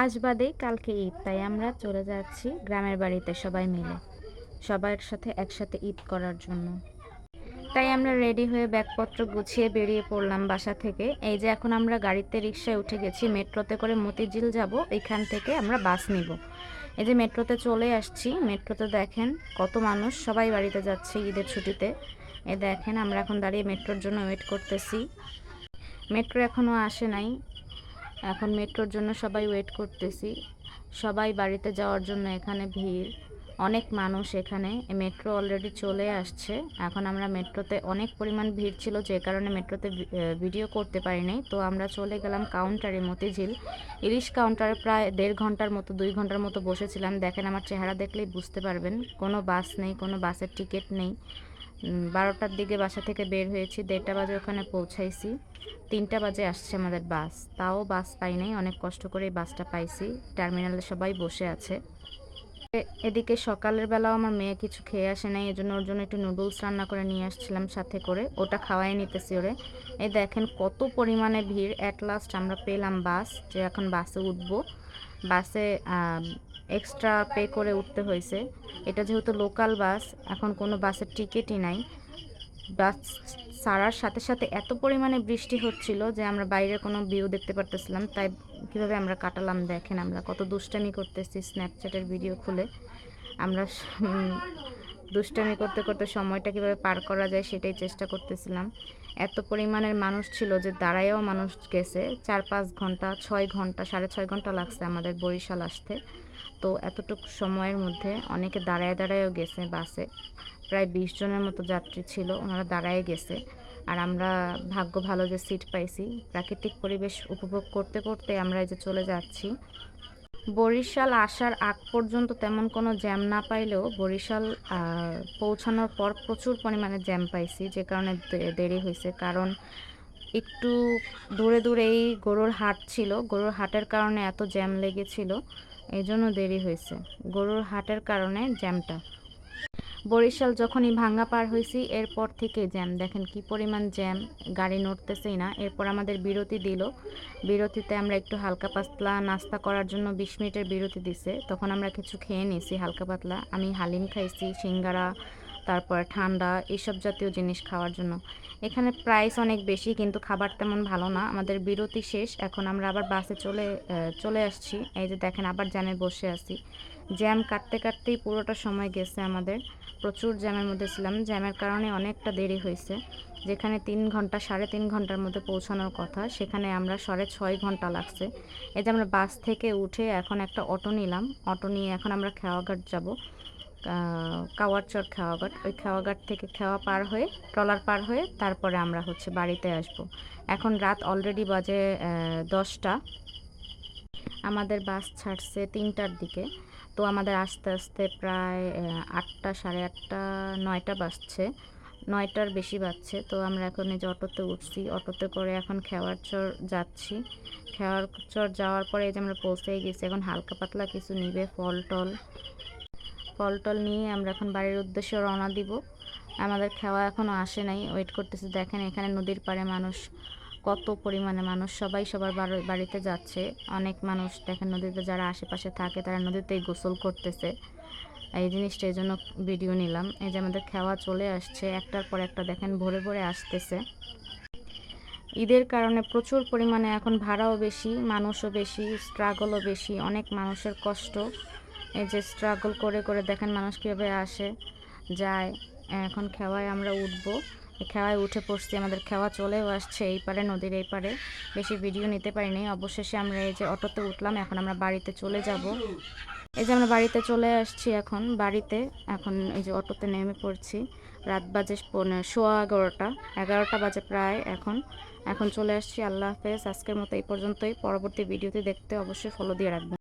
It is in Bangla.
আজ বাদেই কালকে ঈদ, তাই আমরা চলে যাচ্ছি গ্রামের বাড়িতে সবাই মিলে, সবার সাথে একসাথে ঈদ করার জন্য। তাই আমরা রেডি হয়ে ব্যাগপত্র গুছিয়ে বেরিয়ে পড়লাম বাসা থেকে। এই যে এখন আমরা গাড়িতে রিক্সায় উঠে গেছি, মেট্রোতে করে মতিঝিল যাব, এখান থেকে আমরা বাস নিব। এই যে মেট্রোতে চলে আসছি, মেট্রোতে দেখেন কত মানুষ, সবাই বাড়িতে যাচ্ছে ঈদের ছুটিতে। এই দেখেন আমরা এখন দাঁড়িয়ে মেট্রোর জন্য ওয়েট করতেছি। মেট্রো এখনও আসে নাই, এখন মেট্রোর জন্য সবাই ওয়েট করতেছি। সবাই বাড়িতে যাওয়ার জন্য এখানে ভিড়, অনেক মানুষ এখানে। মেট্রো অলরেডি চলে আসছে। এখন আমরা মেট্রোতে অনেক পরিমাণ ভিড় ছিল, যে কারণে মেট্রোতে ভিডিও করতে পারিনি। তো আমরা চলে গেলাম কাউন্টারে, মতিঝিল ইলিশ কাউন্টারে প্রায় 1.5 ঘন্টার মতো 2 ঘন্টার মতো বসেছিলাম। দেখেন আমার চেহারা দেখলেই বুঝতে পারবেন, কোনো বাস নেই, কোনো বাসের টিকিট নেই। 12টার দিকে বাসা থেকে বের হয়েছি, 1:30টা বাজে ওখানে পৌঁছাইছি, 3টা বাজে আসছে আমাদের বাস। তাও বাস পাই নাই, অনেক কষ্ট করে বাসটা পাইছি। টার্মিনালে সবাই বসে আছে। এদিকে সকালের বেলাও আমার মেয়ে কিছু খেয়ে আসে নাই, এজন্য ওর জন্য একটু নুডলস রান্না করে নিয়ে আসছিলাম সাথে করে, ওটা খাওয়াই নিতেছি ওরে। এই দেখেন কত পরিমাণে ভিড়। অ্যাট লাস্ট আমরা পেলাম বাস, যে এখন বাসে উঠবো। বাসে এক্সট্রা পে করে উঠতে হয়েছে। এটা যেহেতু লোকাল বাস, এখন কোনো বাসের টিকিটই নাই। বাস ছাড়ার সাথে সাথে এত পরিমাণে বৃষ্টি হচ্ছিল যে আমরা বাইরের কোনো ভিউ দেখতে পারতেছিলাম। তাই কীভাবে আমরা কাটালাম দেখেন, আমরা কত দুষ্টামি করতেছি স্ন্যাপচ্যাটের ভিডিও খুলে। আমরা দুষ্টামি করতে করতে সময়টা কীভাবে পার করা যায় সেটাই চেষ্টা করতেছিলাম। এত পরিমাণের মানুষ ছিল যে দাঁড়ায়ও মানুষ গেছে, 4-5 ঘন্টা, 6 ঘন্টা, 6.5 ঘন্টা লাগছে আমাদের বরিশাল আসতে। তো এতটুকু সময়ের মধ্যে অনেকে দাঁড়ায় দাঁড়ায়ও গেছে বাসে। প্রায় 20 জনের মতো যাত্রী ছিল, ওনারা দাঁড়ায় গেছে। আর আমরা ভাগ্য ভালো যে সিট পাইছি। প্রাকৃতিক পরিবেশ উপভোগ করতে করতে আমরা এই যে চলে যাচ্ছি। বরিশাল আসার আগ পর্যন্ত তেমন কোনো জ্যাম না পাইলেও বরিশাল পৌঁছানোর পর প্রচুর পরিমাণে জ্যাম পাইছি, যে কারণে দেরি হয়েছে। কারণ একটু দূরে দূরেই গরুর হাট ছিল, গরুর হাটের কারণে এত জ্যাম লেগেছিল, এই জন্য দেরি হয়েছে। গরুর হাটের কারণে জ্যামটা। বরিশাল যখনই ভাঙ্গা পার হয়েছি এরপর থেকে জ্যাম, দেখেন কি পরিমাণ জ্যাম, গাড়ি নড়তেছেই না। এরপর আমাদের বিরতি দিল, বিরতিতে আমরা একটু হালকা পাতলা নাস্তা করার জন্য 20 মিনিটের বিরতি দিছে। তখন আমরা কিছু খেয়ে নিয়েছি হালকা পাতলা। আমি হালিম খাইছি, সিঙ্গারা, তারপর ঠান্ডা, এইসব জাতীয় জিনিস খাওয়ার জন্য। এখানে প্রাইস অনেক বেশি, কিন্তু খাবার তেমন ভালো না। আমাদের বিরতি শেষ, এখন আমরা আবার বাসে চলে আসছি। এই যে দেখেন আবার জ্যামে বসে আছি। জ্যাম কাটতে কাটতেই পুরোটা সময় গেছে আমাদের। প্রচুর জ্যামের মধ্যে ছিলাম, জ্যামের কারণে অনেকটা দেরি হয়েছে। যেখানে 3 ঘন্টা 3.5 ঘন্টার মধ্যে পৌঁছানোর কথা, সেখানে আমরা 6.5 ঘন্টা লাগছে। এই যে আমরা বাস থেকে উঠে এখন একটা অটো নিলাম, অটো নিয়ে এখন আমরা খেওয়াঘাট যাব, কাওয়ারচর খেওয়াঘাট। ওই খেওয়াঘাট থেকে খেওয়া পার হয়ে, ট্রলার পার হয়ে তারপরে আমরা বাড়িতে আসব। এখন রাত অলরেডি বাজে 10টা। আমাদের বাস ছাড়ছে 3টার দিকে। তো আমাদের আস্তে আস্তে প্রায় 8টা, 8:30, 9টা বাজছে, 9টার বেশি বাজছে। তো আমরা এখন এই যে অটোতে উঠছি, অটোতে করে এখন খেওয়ারচর যাচ্ছি। খেওয়ারচর যাওয়ার পরে এই যে আমরা পৌঁছেই গেছি। এখন হালকা পাতলা কিছু নিবে, ফল টল নিয়ে আমরা এখন বাড়ির উদ্দেশ্যে রওনা দিব। আমাদের খেওয়া এখনও আসে নাই, ওয়েট করতেছি। দেখেন এখানে নদীর পাড়ে মানুষ, কত পরিমাণে মানুষ, সবাই সবার বাড়িতে যাচ্ছে। অনেক মানুষ দেখেন নদীতে, যারা আশেপাশে থাকে তারা নদীতেই গোসল করতেছে। এই জিনিসটা এই জন্য ভিডিও নিলাম। এই যে আমাদের খেওয়া চলে আসছে, একটার পর একটা দেখেন ভরে ভরে আসতেছে। ঈদের কারণে প্রচুর পরিমাণে এখন ভাড়াও বেশি, মানুষও বেশি, স্ট্রাগলও বেশি, অনেক মানুষের কষ্ট। এই যে স্ট্রাগল করে করে দেখেন মানুষ কীভাবে আসে যায়। এখন খেওয়ায় আমরা উঠবো, খেওয়ায় উঠে পড়ছি, আমাদের খেওয়া চলেও আসছে এই পারে, নদীর এই পারে। বেশি ভিডিও নিতে পারিনি। অবশেষে আমরা এই যে অটোতে উঠলাম, এখন আমরা বাড়িতে চলে যাব। এই যে আমরা বাড়িতে চলে আসছি এখন বাড়িতে। এখন এই যে অটোতে নেমে পড়ছি। রাত বাজে 11:15, 11টা বাজে প্রায় এখন চলে আসছি। আল্লাহ হাফেজ, আজকের মতো এই পর্যন্তই। পরবর্তী ভিডিওতে দেখতে অবশ্যই ফলো দিয়ে রাখবেন।